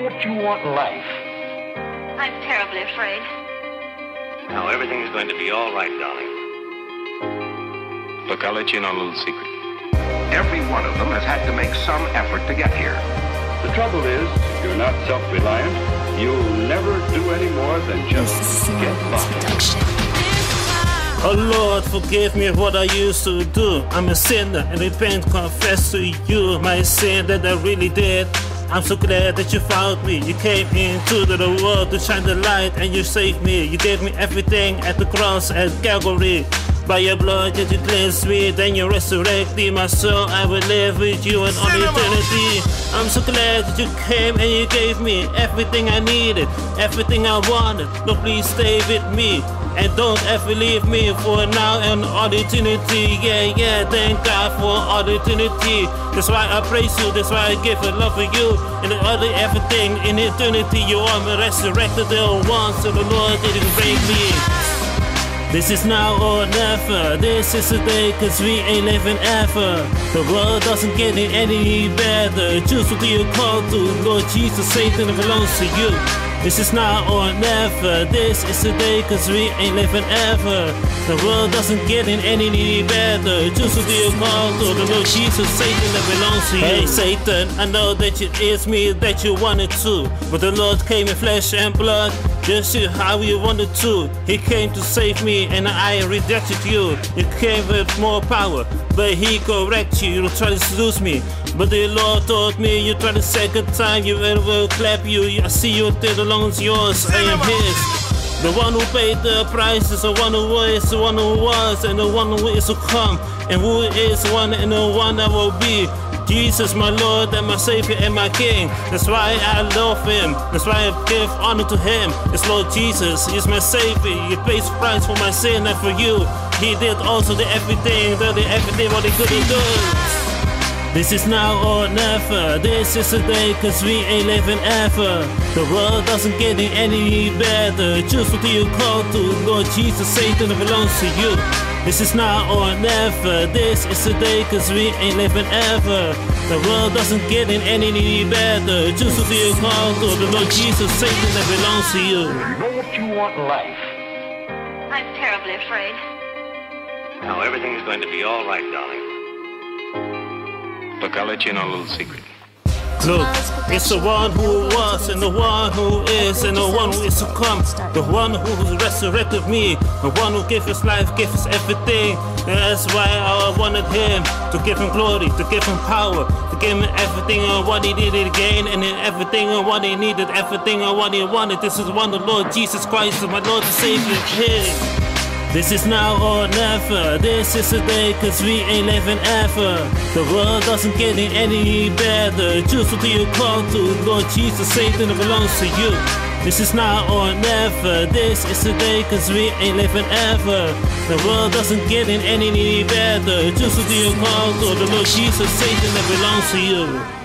what you want in life? I'm terribly afraid. Now, everything's going to be all right, darling. Look, I'll let you in on a little secret. Every one of them has had to make some effort to get here. The trouble is, if you're not self-reliant, you'll never do any more than just get by. Oh Lord, forgive me what I used to do. I'm a sinner and repent, confess to you my sin that I really did. I'm so glad that you found me. You came into the world to shine the light and you saved me. You gave me everything at the cross at Calvary. By your blood that you cleansed me, then you resurrected my soul. I will live with you in all eternity. I'm so glad that you came and you gave me everything I needed, everything I wanted. Lord, please stay with me and don't ever leave me for now and all eternity. Yeah, thank God for all eternity. That's why I praise you, that's why I give a love for you. And other everything in eternity, you are my resurrected one, so the Lord didn't break me. This is now or never, this is the day, cause we ain't living ever. The world doesn't get any better. Choose what you call to, Lord Jesus, Satan belongs to you. This is now or never, this is the day, cause we ain't living ever. The world doesn't get any better. Choose what you call to, the Lord Jesus, Satan that belongs to you. Hey Satan, I know that it's me that you wanted to, but the Lord came in flesh and blood, just how you wanted to. He came to save me and I rejected you. You came with more power, but he corrected you. You try to seduce me, but the Lord told me you try the second time, you will clap you. I see you till the lungs yours, I am his. The one who paid the price is the one who is, the one who was, and the one who is to come, and who is one and the one that will be. Jesus, my Lord and my Savior and my King. That's why I love Him. That's why I give honor to Him. It's Lord Jesus. He's my Savior. He pays the price for my sin and for you. He did also everything what He couldn't do. This is now or never. This is the day, cause we ain't living ever. The world doesn't get any better. Choose what you call to, Lord Jesus, Satan belongs to you. This is now or never. This is the day, cause we ain't living ever. The world doesn't get any better. Choose what you call to, the Lord Jesus, Satan that belongs to you. You know what you want in life? I'm terribly afraid. Now, everything's going to be all right, darling. Look, I'll let you in on a little secret. Look, it's the one who was, and the one who is, and the one who is to come. The one who resurrected me, the one who gave his life, gave us everything. And that's why I wanted him, to give him glory, to give him power, to give him everything and what he needed again, and then everything and what he needed, everything and what he wanted. This is one of the Lord Jesus Christ, my Lord and Savior, King. This is now or never. This is the day, cause we ain't living ever. The world doesn't get any better. Choose what you call to, Lord Jesus, Satan belongs to you. This is now or never. This is the day, cause we ain't living ever. The world doesn't get any better. Choose what you call to, the Lord Jesus, Satan that belongs to you.